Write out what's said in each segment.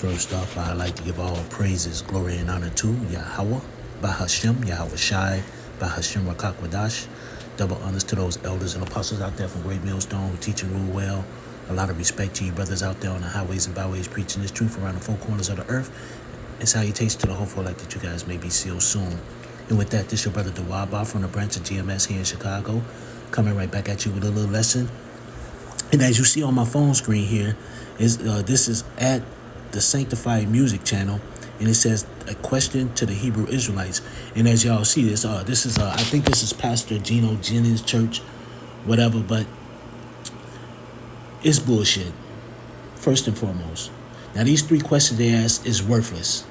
First off, I'd like to give all praises, glory, and honor to Yahweh, Bahashem, Yahweh Shai, Bahashem Rakakwadash. Double honors to those elders and apostles out there from Great Millstone who teach and rule well. A lot of respect to you brothers out there on the highways and byways preaching this truth around the four corners of the earth. And salutations to the hopeful elect that you guys may be sealed soon. And with that, this your brother Dawaba from the branch of GMS here in Chicago, coming right back at you with a little lesson. And as you see on my phone screen here, this is at the Sanctified Music channel, and it says a question to the Hebrew Israelites. And as y'all see this, I think this is Pastor Geno Jennings' church, whatever, but it's bullshit. First and foremost, now these three questions they ask is worthless.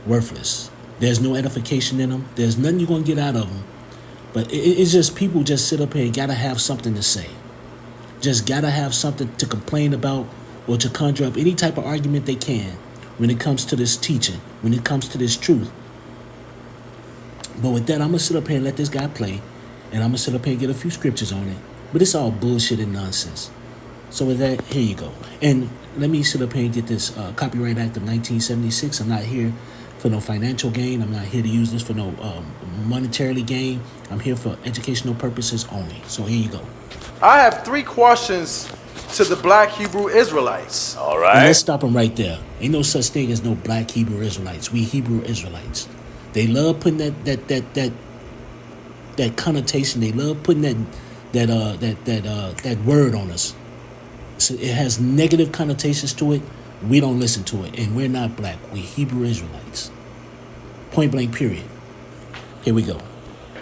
Worthless. There's no edification in them. There's nothing you're gonna get out of them. But it's just people just sit up here and gotta have something to say. Just gotta have something to complain about or to conjure up any type of argument they can when it comes to this teaching, when it comes to this truth. But with that, I'm going to sit up here and let this guy play, and I'm going to sit up here and get a few scriptures on it. But it's all bullshit and nonsense. So with that, here you go. And let me sit up here and get this Copyright Act of 1976. I'm not here for no financial gain. I'm not here to use this for no monetarily gain. I'm here for educational purposes only. So here you go. I have three questions to the black Hebrew Israelites. All right. And let's stop them right there. Ain't no such thing as no black Hebrew Israelites. We Hebrew Israelites. They love putting that connotation. They love putting that word on us. So it has negative connotations to it. We don't listen to it, and we're not black. We Hebrew Israelites. Point blank. Period. Here we go.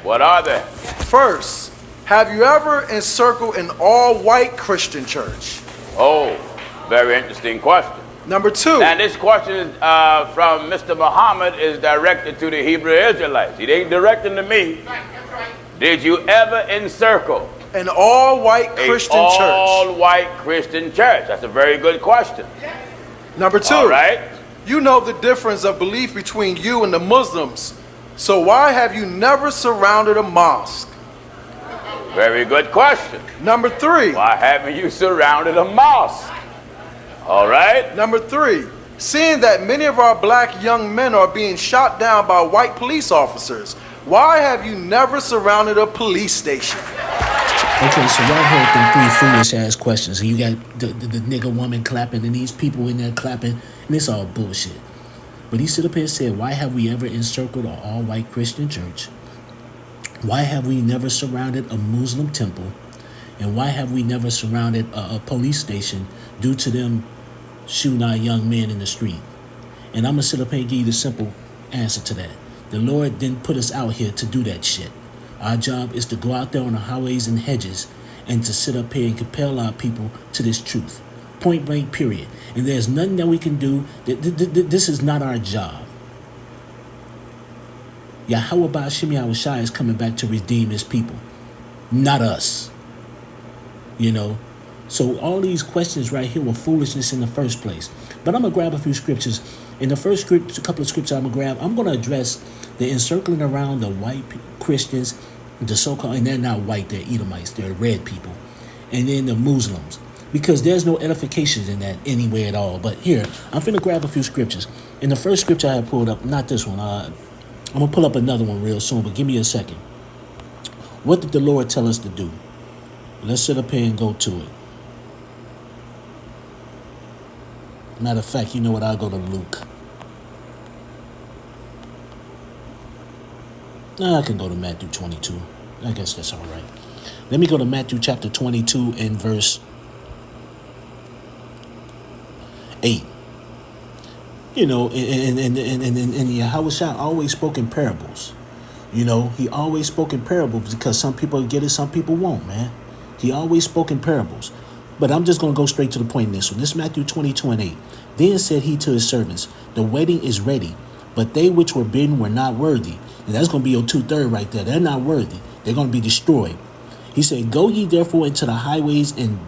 What are they? First, have you ever encircled an all-white Christian church? Oh, very interesting question. Number two. And this question is, from Mr. Muhammad is directed to the Hebrew Israelites. It ain't directed to me. Right, that's right. Did you ever encircle An all-white Christian church. all-white Christian church? That's a very good question. Number two. All right. You know the difference of belief between you and the Muslims. So why have you never surrounded a mosque? Very good question. Number three. Why haven't you surrounded a mosque? All right. Number three. Seeing that many of our black young men are being shot down by white police officers, why have you never surrounded a police station? Okay, so y'all heard them three foolish ass questions, and you got the nigga woman clapping, and these people in there clapping, and it's all bullshit. But he stood up here and said, why have we ever encircled an all-white Christian church? Why have we never surrounded a Muslim temple? And why have we never surrounded a police station due to them shooting our young men in the street? And I'm going to sit up here and give you the simple answer to that. The Lord didn't put us out here to do that shit. Our job is to go out there on the highways and hedges and to sit up here and compel our people to this truth. Point blank, period. And there's nothing that we can do. This is not our job. Yahweh Ba'ashem Yahweh Shai is coming back to redeem his people, not us. You know? So all these questions right here were foolishness in the first place. But I'm going to grab a few scriptures. In the first script, a couple of scriptures I'm going to grab, I'm going to address the encircling around the white Christians, the so-called, and they're not white, they're Edomites, they're red people, and then the Muslims. Because there's no edification in that anyway at all. But here, I'm finna grab a few scriptures. In the first scripture I had pulled up, not this one, I'm going to pull up another one real soon, but give me a second. What did the Lord tell us to do? Let's sit up here and go to it. Matter of fact, you know what? I'll go to Luke. I can go to Matthew 22. I guess that's all right. Let me go to Matthew chapter 22 and verse 8. You know, and Yahweh Shai always spoke in parables. You know, he always spoke in parables because some people get it, some people won't, man. He always spoke in parables. But I'm just going to go straight to the point in this one. This is Matthew 22 and 8. Then said he to his servants, the wedding is ready, but they which were bidden were not worthy. And that's going to be your 2/3 right there. They're not worthy. They're going to be destroyed. He said, go ye therefore into the highways and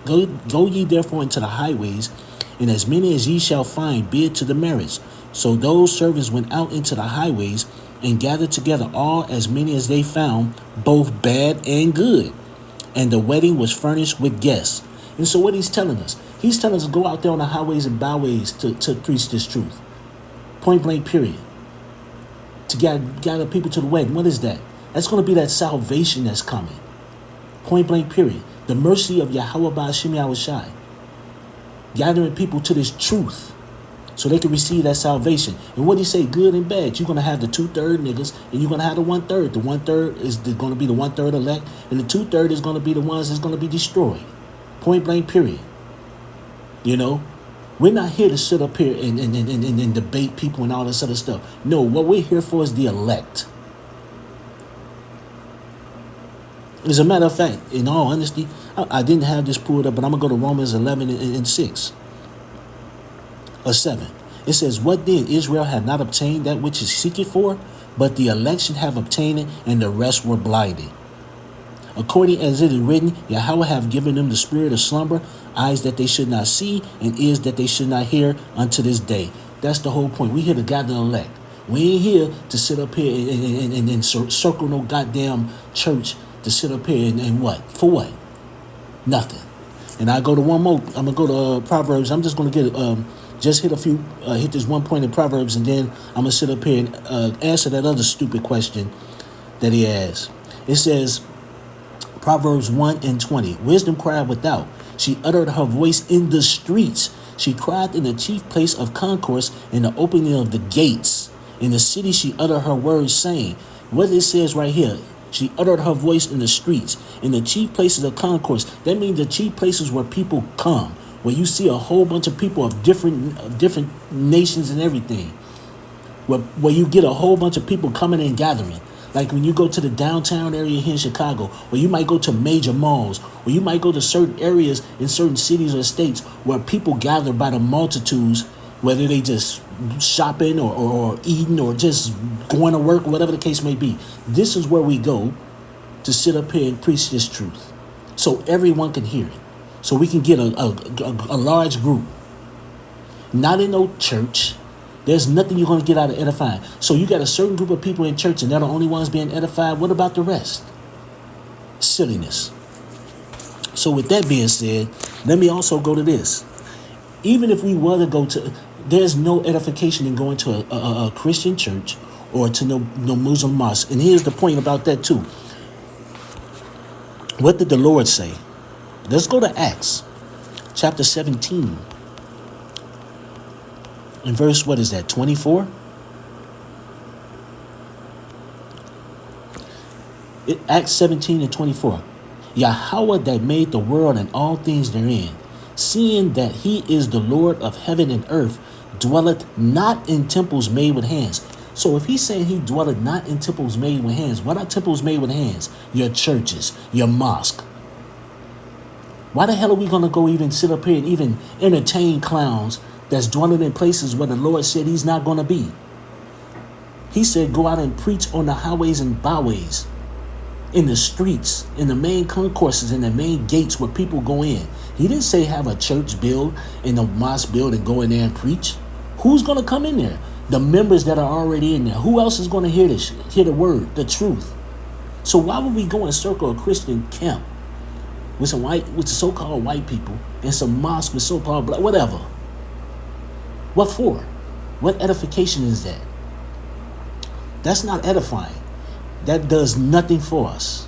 go ye therefore into the highways, and as many as ye shall find, bid to the marriage. So those servants went out into the highways and gathered together all as many as they found, both bad and good. And the wedding was furnished with guests. And so what he's telling us, He's telling us to go out there on the highways and byways to preach this truth. Point blank, period. To gather people to the wedding. What is that? That's going to be that salvation that's coming. Point blank, period. The mercy of Yahweh Ba'ashim Yahushai. Gathering people to this truth so they can receive that salvation. And what do you say? Good and bad. You're going to have the 2/3 niggas and you're going to have the 1/3. The 1/3 is going to be the 1/3 elect, and the 2/3 is going to be the ones that's going to be destroyed. Point blank, period. You know? We're not here to sit up here and debate people and all this other stuff. No, what we're here for is the elect. As a matter of fact, in all honesty, I didn't have this pulled up, but I'm going to go to Romans 11 and 6. Or 7. It says, what then? Israel had not obtained that which is seeketh for, but the election have obtained it, and the rest were blinded. According as it is written, Yahweh have given them the spirit of slumber, eyes that they should not see, and ears that they should not hear unto this day. That's the whole point. We here to gather the elect. We ain't here to sit up here and circle no goddamn church to sit up here and what? For what? Nothing. And I go to one more. I'm gonna go to Proverbs. I'm just gonna get just hit this one point in Proverbs, and then I'm gonna sit up here and answer that other stupid question that he asked. It says, Proverbs 1:20. Wisdom cried without. She uttered her voice in the streets. She cried in the chief place of concourse, in the opening of the gates. In the city she uttered her words, saying, what it says right here, she uttered her voice in the streets, in the chief places of concourse. That means the chief places where people come, where you see a whole bunch of people of different nations and everything. Where you get a whole bunch of people coming and gathering. Like when you go to the downtown area here in Chicago, or you might go to major malls, or you might go to certain areas in certain cities or states where people gather by the multitudes, whether they just shopping or eating or just going to work, whatever the case may be. This is where we go to sit up here and preach this truth so everyone can hear it. So we can get a large group. Not in no church. There's nothing you're going to get out of edifying. So you got a certain group of people in church and they're the only ones being edified. What about the rest? Silliness. So with that being said, let me also go to this. Even if we were to go to, there's no edification in going to a Christian church or to no Muslim mosque. And here's the point about that too. What did the Lord say? Let's go to Acts chapter 17. In verse, what is that, 24? Acts 17 and 24. Yahweh that made the world and all things therein, seeing that he is the Lord of heaven and earth, dwelleth not in temples made with hands. So if he's saying he dwelleth not in temples made with hands, what are temples made with hands? Your churches, your mosque. Why the hell are we going to go even sit up here and even entertain clowns that's dwelling in places where the Lord said he's not going to be? He said go out and preach on the highways and byways, in the streets, in the main concourses, in the main gates where people go in. He didn't say have a church build and a mosque build and go in there and preach. Who's going to come in there? The members that are already in there. Who else is going to hear this? Hear the word, the truth. So why would we go and circle a Christian camp with the so-called white people and some mosque with so-called black, whatever? What for? What edification is that? That's not edifying. That does nothing for us.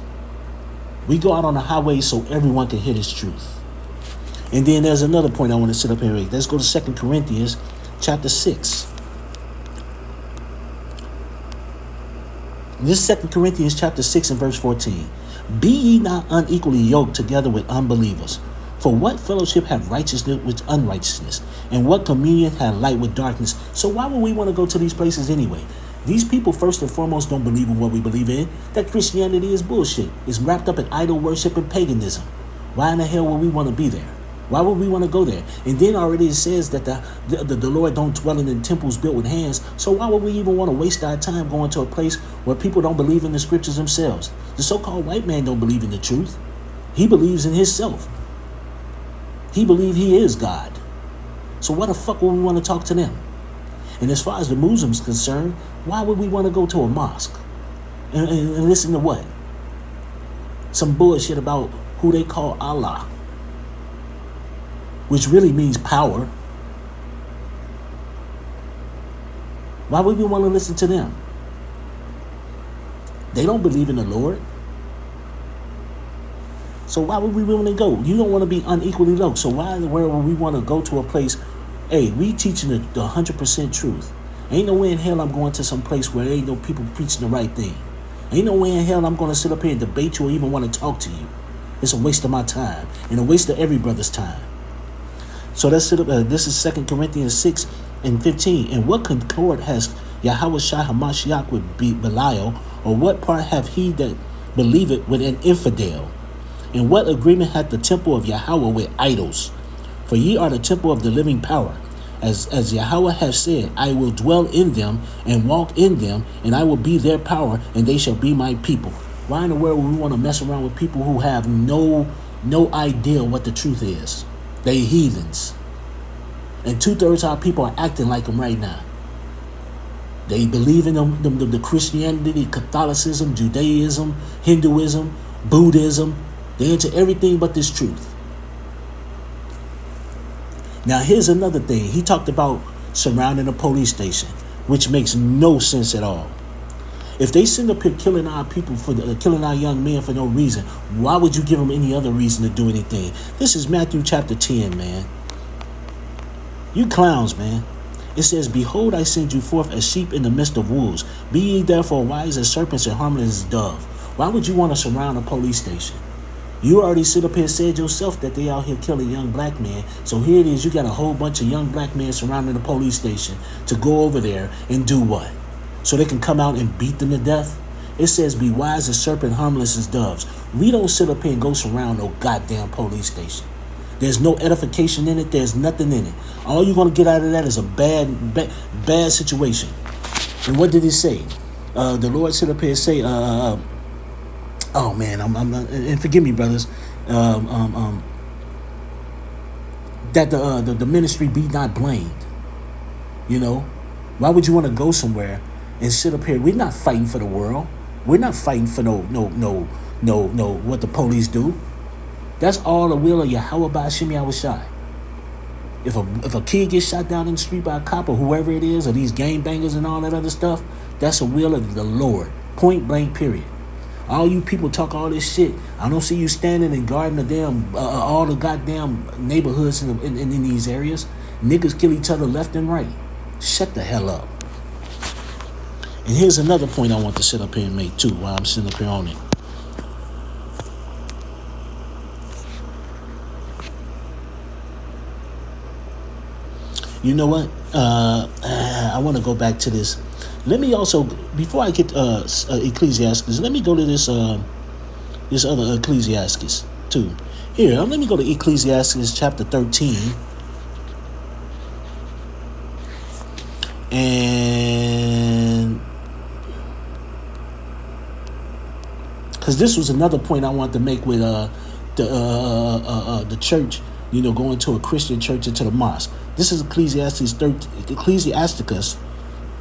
We go out on the highway so everyone can hear this truth. And then there's another point I want to sit up here and make. Let's go to 2 Corinthians chapter 6. This is 2 Corinthians chapter 6 and verse 14. Be ye not unequally yoked together with unbelievers. For what fellowship have righteousness with unrighteousness? And what communion have light with darkness? So why would we want to go to these places anyway? These people first and foremost don't believe in what we believe in. That Christianity is bullshit. It's wrapped up in idol worship and paganism. Why in the hell would we want to be there? Why would we want to go there? And then already it says that the Lord don't dwell in temples built with hands. So why would we even want to waste our time going to a place where people don't believe in the scriptures themselves? The so-called white man don't believe in the truth. He believes in himself. He believes he is God. So why the fuck would we want to talk to them? And as far as the Muslims concerned, why would we want to go to a mosque and listen to what? Some bullshit about who they call Allah. which really means power. Why would we want to listen to them? They don't believe in the Lord. So why would we want to go? You don't want to be unequally yoked. So why in the world would we want to go to a place? Hey, we teaching the 100% truth. Ain't no way in hell I'm going to some place where there ain't no people preaching the right thing. Ain't no way in hell I'm going to sit up here and debate you or even want to talk to you. It's a waste of my time and a waste of every brother's time. So let's sit up. This is 2 Corinthians 6 and 15. And what concord has Yahweh Shai Hamashiach with Belial, or what part have he that believeth with an infidel? And what agreement hath the temple of Yahweh with idols? For ye are the temple of the living power. As Yahweh hath said, I will dwell in them and walk in them, and I will be their power, and they shall be my people. Why in the world would we want to mess around with people who have no idea what the truth is? They heathens. And 2/3 of our people are acting like them right now. They believe in the Christianity, Catholicism, Judaism, Hinduism, Buddhism. They're into everything but this truth. Now, here's another thing. He talked about surrounding a police station, which makes no sense at all. If they send up here killing our people, killing our young men for no reason, why would you give them any other reason to do anything? This is Matthew chapter 10, man. You clowns, man. It says, behold, I send you forth as sheep in the midst of wolves. Be ye therefore wise as serpents and harmless as dove. Why would you want to surround a police station? You already sit up here and said yourself that they out here killing young black men. So here it is, you got a whole bunch of young black men surrounding the police station to go over there and do what? So they can come out and beat them to death? It says, be wise as serpent, harmless as doves. We don't sit up here and go surround no goddamn police station. There's no edification in it. There's nothing in it. All you're going to get out of that is a bad situation. And what did it say? The Lord sit up here and say, oh man, and forgive me, brothers, that the ministry be not blamed. You know, why would you want to go somewhere and sit up here? We're not fighting for the world. We're not fighting for no what the police do. That's all the will of Yahweh Ba'ashim Yahushai. If a kid gets shot down in the street by a cop or whoever it is, or these gang bangers and all that other stuff, that's a will of the Lord. Point blank, period. All you people talk all this shit. I don't see you standing and guarding the damn all the goddamn neighborhoods in these areas. Niggas kill each other left and right. Shut the hell up. And here's another point I want to sit up here and make too while I'm sitting up here on it. You know what? I want to go back to this. Let me also, before I get Ecclesiastes, let me go to this other Ecclesiastes too. Here, let me go to Ecclesiastes chapter 13. And because this was another point I wanted to make with the church, you know, going to a Christian church into the mosque. This is Ecclesiasticus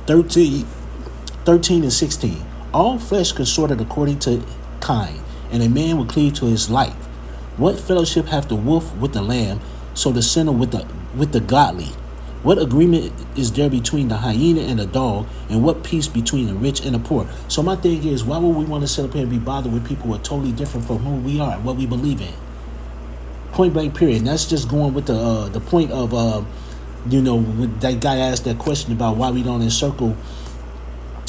13 and 16. All flesh consorted according to kind, and a man will cleave to his life. What fellowship hath the wolf with the lamb, so the sinner with the godly? What agreement is there between the hyena and the dog, and what peace between the rich and the poor? So my thing is, why would we want to sit up here and be bothered with people who are totally different from who we are and what we believe in? Point blank, period. And that's just going with the point of you know, when that guy asked that question about why we don't encircle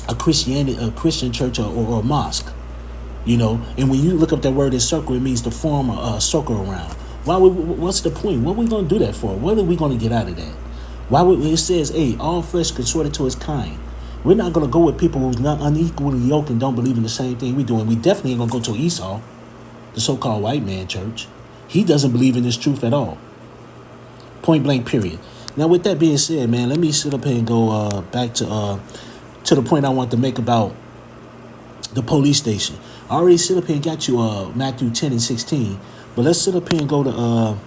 a Christian church or a mosque, you know. And when you look up that word encircle, it means to form a circle around. What's the point? What are we going to do that for? What are we going to get out of that? It says, hey, all flesh consorted to his kind. We're not going to go with people who's not unequally yoked and don't believe in the same thing we do. And we definitely ain't going to go to Esau, the so-called white man church. He doesn't believe in this truth at all. Point blank, period. Now, with that being said, man, let me sit up here and go back to the point I want to make about the police station. I already sit up here and got you Matthew 10 and 16, but let's sit up here and go to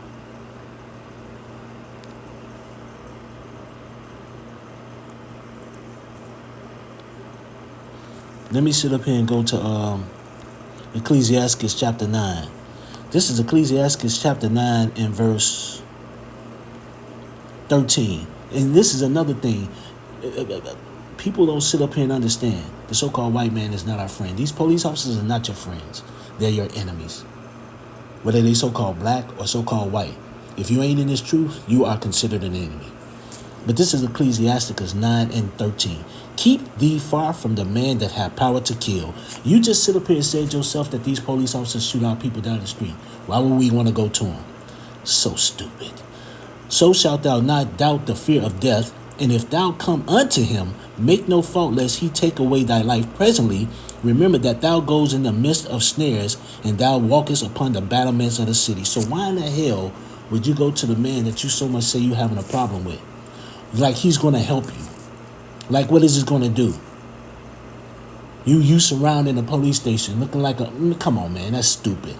let me sit up here and go to Ecclesiastes chapter 9. This is Ecclesiastes chapter 9 and verse 13. And this is another thing. People don't sit up here and understand. The so-called white man is not our friend. These police officers are not your friends. They're your enemies. Whether they so-called black or so-called white. If you ain't in this truth, you are considered an enemy. But this is Ecclesiasticus 9 and 13. Keep thee far from the man that have power to kill. You just sit up here and said yourself that these police officers shoot out people down the street. Why would we want to go to them? So stupid. So shalt thou not doubt the fear of death, and if thou come unto him, make no fault lest he take away thy life presently. Remember that thou goes in the midst of snares, and thou walkest upon the battlements of the city. So why in the hell would you go to the man that you so much say you having a problem with? Like he's going to help you. Like what is this going to do? You surrounding a police station looking like a... Come on, man, that's stupid.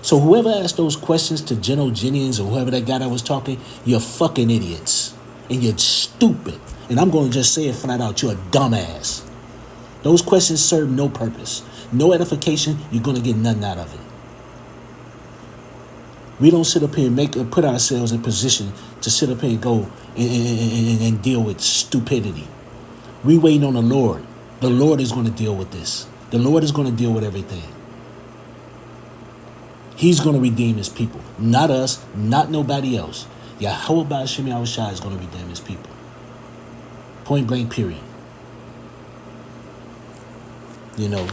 So whoever asked those questions to Geno Jennings or whoever that guy that was talking, you're fucking idiots. And you're stupid. And I'm going to just say it flat out. You're a dumbass. Those questions serve no purpose. No edification. You're going to get nothing out of it. We don't sit up here and put ourselves in position to sit up here and go and deal with stupidity. We waiting on the Lord. The Lord is going to deal with this. The Lord is going to deal with everything. He's going to redeem his people. Not us, not nobody else. Yahweh Ba'ashem Yahushua is going to redeem his people. Point blank, period. You know.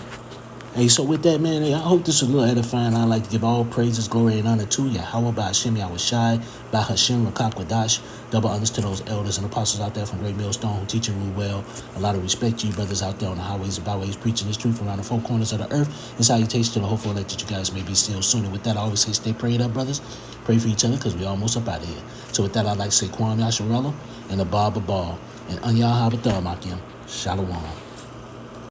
Hey, so with that, man, I hope this was a little edifying. I'd like to give all praises, glory, and honor to Yahweh Ba'ashem Yahushua, Ba'ashem Rakakwadash. Double honors to those elders and apostles out there from Great Millstone who teach and rule well. A lot of respect to you brothers out there on the highways and byways preaching this truth around the four corners of the earth. And salutations to the hopeful elect that you guys may be still soon. And with that, I always say stay prayed up, brothers. Pray for each other because we almost up out of here. So with that, I'd like to say Kwam Yasharella and the Bob Ball and Anya Habathar Makim. Shalom.